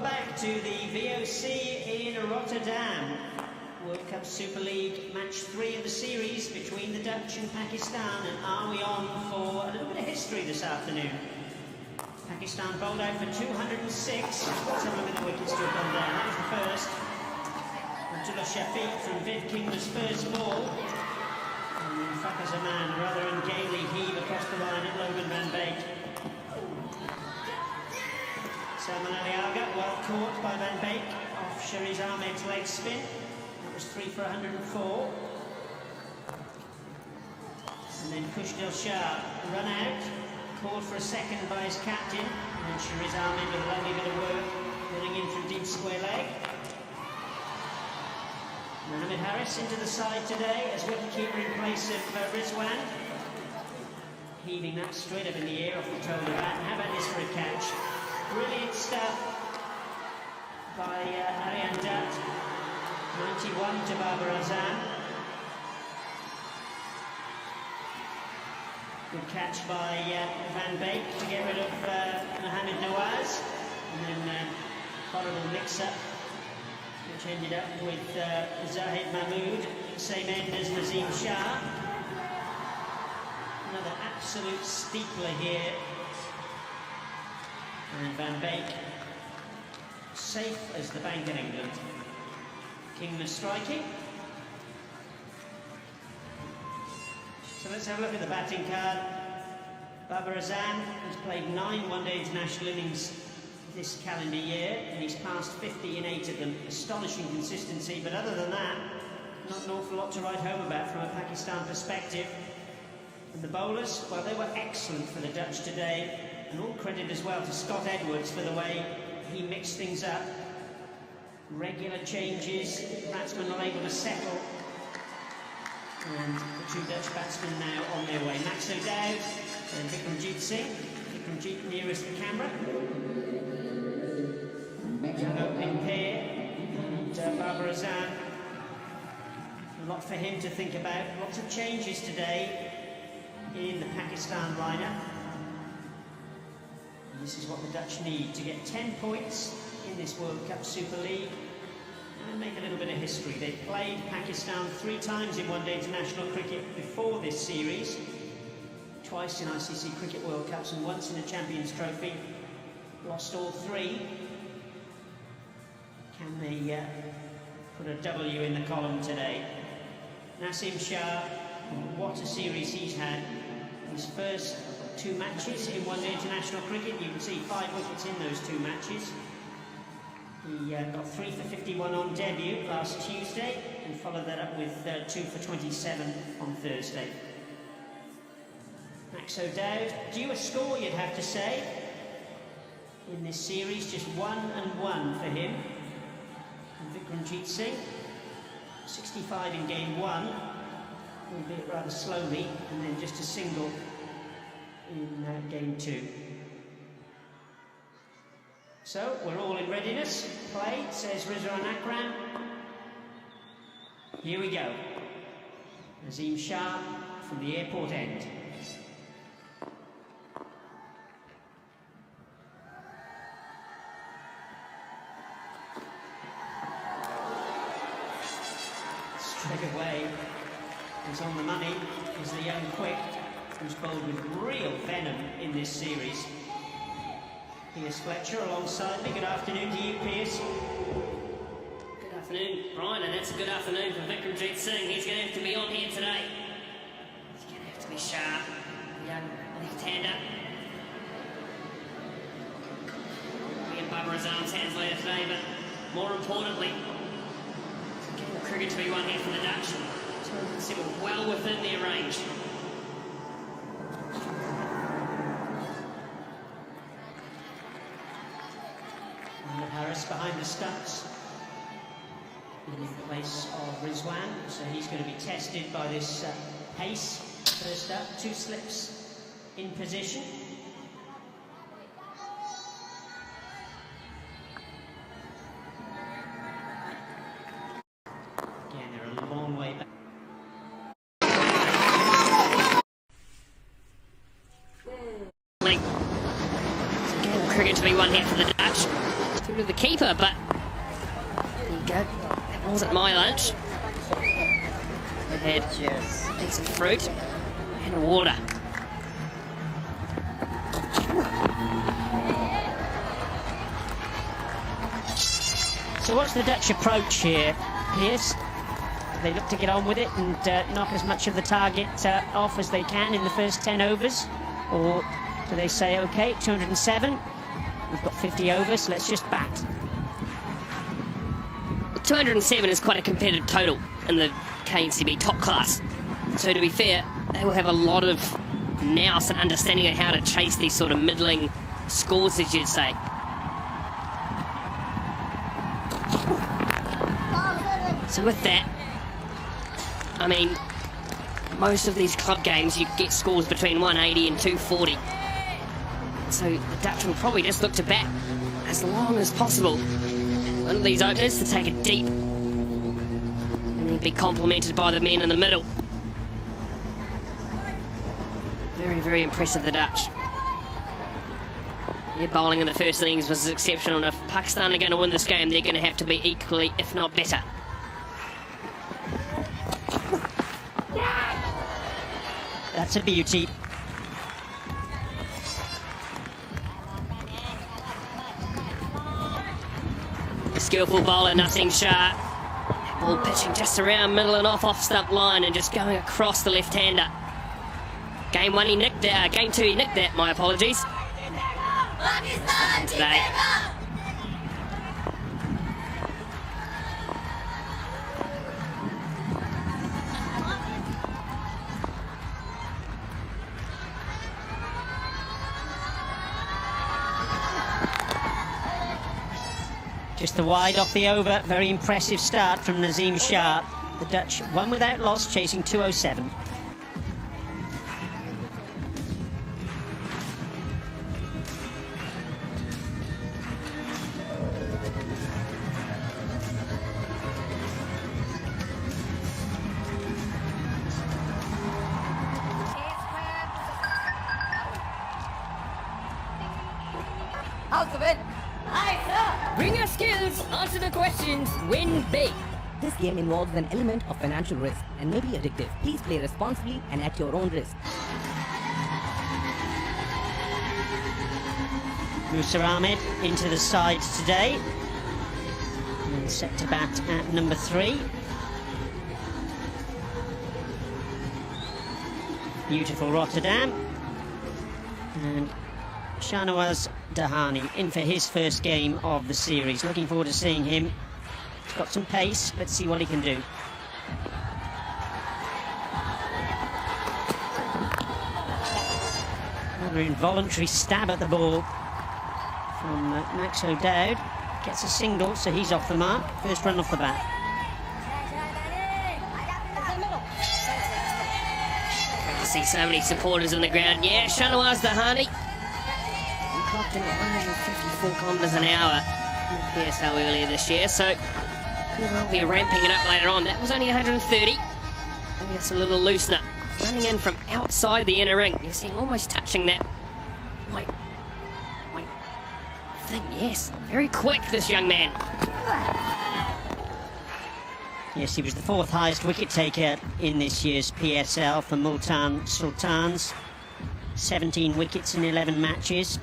Welcome back to the VOC in Rotterdam. World Cup Super League match 3 of the series between the Dutch and Pakistan. And are we on for a little bit of history this afternoon? Pakistan bowled out for 206. Let's have a look at the wickets to have gone down. That was the first. Abdullah Shafiq from Viv Kingma's first ball. And then Fakhr rather ungainly heave across the line at Logan Van Beek. Salman Ali Agha, well caught by Van Beek off Shariz Ahmed's leg spin. That was 3 for 104. And then Kushdil Shah run out, called for a second by his captain. And then Shariz Ahmed with a lovely bit of work, running in from deep square leg. Mohamed Harris into the side today as wicketkeeper in place of Rizwan. Heaving that straight up in the air off the toe of the bat. And how about this for a catch? Brilliant stuff by Aryan Dutt. 91 to Babar Azam. Good catch by Van Beek to get rid of Mohamed Nawaz. And then horrible mix-up, which ended up with Zahid Mahmood, same end as Nazim Shah. Another absolute steepler here. And Van Beek, safe as the Bank of England. Kingman striking. So let's have a look at the batting card. Babar Azam has played 9 one-day international innings this calendar year, and he's passed 50 in 8 of them. Astonishing consistency, but other than that, not an awful lot to write home about from a Pakistan perspective. And the bowlers, well, they were excellent for the Dutch today. And all credit as well to Scott Edwards for the way he mixed things up. Regular changes, batsmen are able to settle. And the 2 Dutch batsmen now on their way. Max O'Dowd and Vikramjit Singh. Vikramjit nearest the camera. Opening pair. And Babar Azam. A lot for him to think about. Lots of changes today in the Pakistan lineup. This is what the Dutch need to get 10 points in this World Cup Super League and make a little bit of history. They've played Pakistan 3 times in one-day international cricket before this series, twice in ICC Cricket World Cups and once in the Champions Trophy. Lost all 3. Can they put a W in the column today? Nasim Shah, what a series he's had. His first 2 matches in one-day international cricket. You can see 5 wickets in those 2 matches. He got 3 for 51 on debut last Tuesday and followed that up with 2 for 27 on Thursday. Max O'Dowd, due a score you'd have to say in this series, just 1 and 1 for him. And Vikramjit Singh, 65 in game 1, albeit rather slowly, and then just a single in game 2. So we're all in readiness. Play, says Rizwan Akram. Here we go. Nazim Shah from the airport end. Straight away, he's on the money. Is the young quick, who's bowled with real venom in this series. Piers Fletcher alongside me. Good afternoon to you, Piers. Good afternoon, Brian, and it's a good afternoon for Vikramjit Singh. He's going to have to be on here today. He's going to have to be sharp, young left-hander. We in Babar Azam's hands later today, but more importantly, getting the cricket to be one here for the Dutch. So we're well within their range. Harris behind the stumps in place of Rizwan, so he's going to be tested by this pace. First up, 2 slips in position. Again, they're a long way back. Cricket to be one here for the Dutch. through to the keeper, but there you go. That wasn't my lunch. I had a piece of fruit and water. So what's the Dutch approach here, Piers? They look to get on with it and knock as much of the target off as they can in the first 10 overs? Or do they say, OK, 207, we've got 50 overs, let's just bat? 207 is quite a competitive total in the KNCB top class. So to be fair, they will have a lot of nous and understanding of how to chase these sort of middling scores, as you'd say. So with that, I mean, most of these club games you get scores between 180 and 240. So the Dutch will probably just look to bat as long as possible. One of these openers to take it deep and then be complemented by the men in the middle. Very, very impressive, the Dutch. Their bowling in the first innings was exceptional, and if Pakistan are going to win this game, they're going to have to be equally, if not better. That's a beauty. A skillful bowler, Nasim Shah. Ball pitching just around middle and off stump line and just going across the left-hander. Game 1 he nicked that, game 2 he nicked that, my apologies. Today. Just the wide off the over. Very impressive start from Nasim Shah. The Dutch, one without loss, chasing 207. How's the win? Bring your skills, answer the questions, win big. This game involves an element of financial risk and may be addictive. Please play responsibly and at your own risk. Musa Ahmed into the sides today. And set to bat at number 3. Beautiful Rotterdam. And Shahnawaz Dahani in for his first game of the series. Looking forward to seeing him. He's got some pace. Let's see what he can do. Another involuntary stab at the ball from Max O'Dowd. Gets a single, so he's off the mark. First run off the bat. I see so many supporters on the ground. Yeah, Shahnawaz Dahani. Clocked in at 154 kilometres an hour in the PSL earlier this year, so we'll be ramping it up later on. That was only 130. Maybe that's a little loosener. Running in from outside the inner ring. You see him almost touching that white thing. Yes, very quick, this young man. Yes, he was the 4th highest wicket taker in this year's PSL for Multan Sultans. 17 wickets in 11 matches.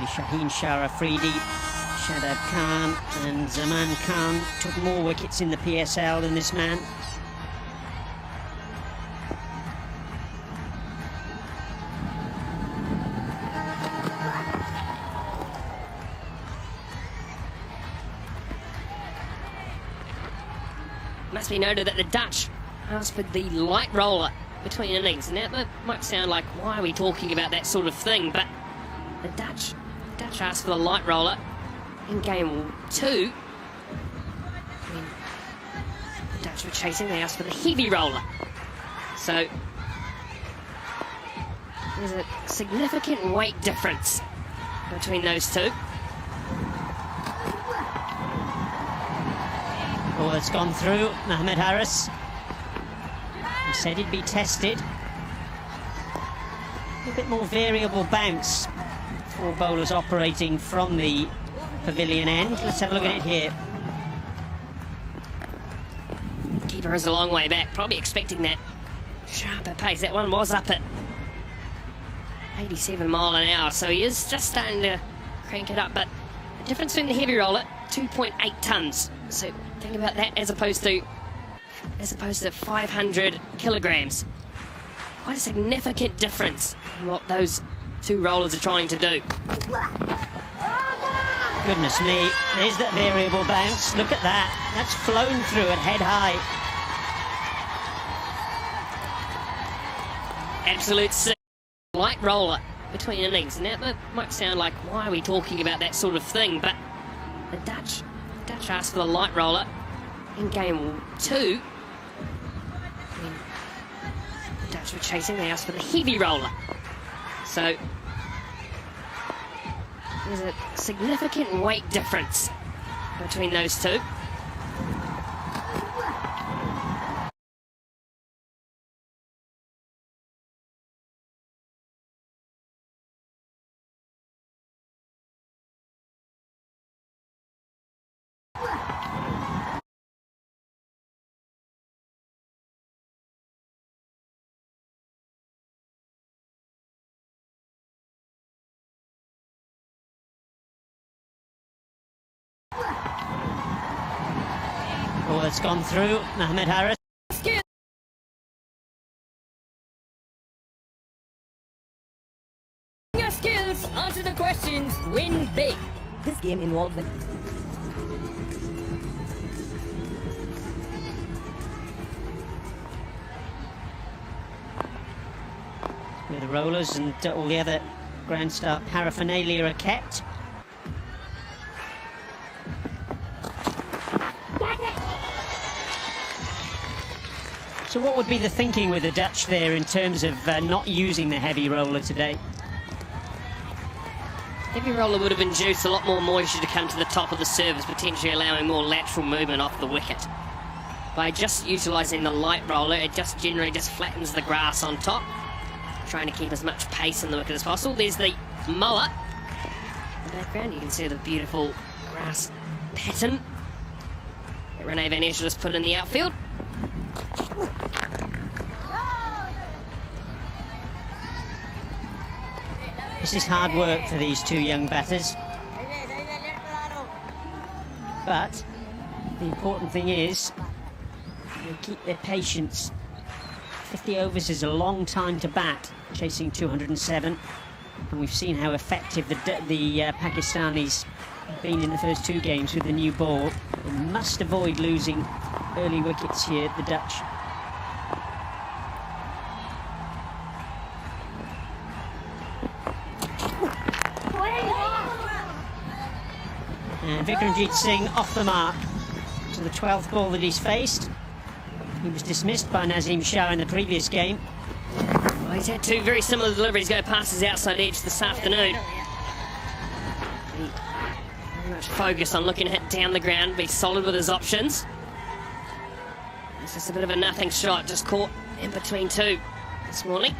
Shaheen Shah Afridi, Shadab Khan and Zaman Khan took more wickets in the PSL than this man. Must be noted that the Dutch asked for the light roller between innings. Now that might sound like, why are we talking about that sort of thing, but the Dutch asked for the light roller in game 2. When the Dutch were chasing, they asked for the heavy roller. So there's a significant weight difference between those two. Oh, it's gone through. Mohamed Harris. He said he'd be tested. A bit more variable bounce. 4 bowlers operating from the pavilion end. Let's have a look at it here. Keeper is a long way back, probably expecting that sharper pace. That one was up at 87 mile an hour, so he is just starting to crank it up. But the difference between the heavy roller, 2.8 tons. So think about that as opposed to 500 kilograms. Quite a significant difference in what those 2 rollers are trying to do. Goodness me, there's that variable bounce. Look at that. That's flown through at head high. Absolute light roller between innings. Now that might sound like, why are we talking about that sort of thing? But the Dutch asked for the light roller in game 2. When the Dutch were chasing, they asked for the heavy roller. So there's a significant weight difference between those two. Oh, that's gone through. Mohamed Harris. Bring your skills, answer the questions, win big. This game involves an Where the rollers and all the other ground start paraphernalia are kept. So what would be the thinking with the Dutch there in terms of not using the heavy roller today? Heavy roller would have induced a lot more moisture to come to the top of the surface, potentially allowing more lateral movement off the wicket. By just utilising the light roller, it just generally flattens the grass on top, trying to keep as much pace in the wicket as possible. There's the mower. In the background, you can see the beautiful grass pattern that Rene van Eshel has put in the outfield. This is hard work for these 2 young batters. But the important thing is they keep their patience. 50 overs is a long time to bat, chasing 207. And we've seen how effective the Pakistanis have been in the first 2 games with the new ball. They must avoid losing early wickets here, the Dutch. And Vikramjit Singh off the mark to the 12th ball that he's faced. He was dismissed by Nazim Shah in the previous game. Well, he's had 2 very similar deliveries go past his outside edge this afternoon. He very much focused on looking to hit down the ground, be solid with his options. It's just a bit of a nothing shot, just caught in between 2 this morning.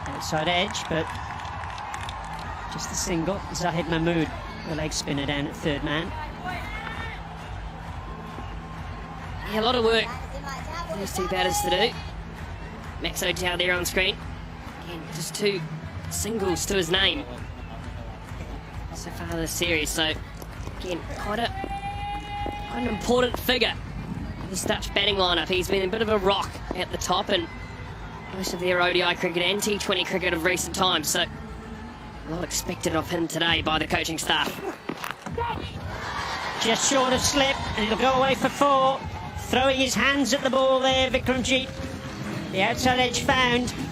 Outside edge, but just the single. Zahid Mahmood, the leg spinner down at 3rd man. Yeah, a lot of work those 2 batters to do. Max O'Dowd there on screen. Again, just 2 singles to his name so far this series. So, again, quite an important figure for this Dutch batting lineup. He's been a bit of a rock at the top, and most of their ODI cricket and T20 cricket of recent times, so a lot expected of him today by the coaching staff. Just short of slip, and it'll go away for 4. Throwing his hands at the ball there, Vikramjit. The outside edge found.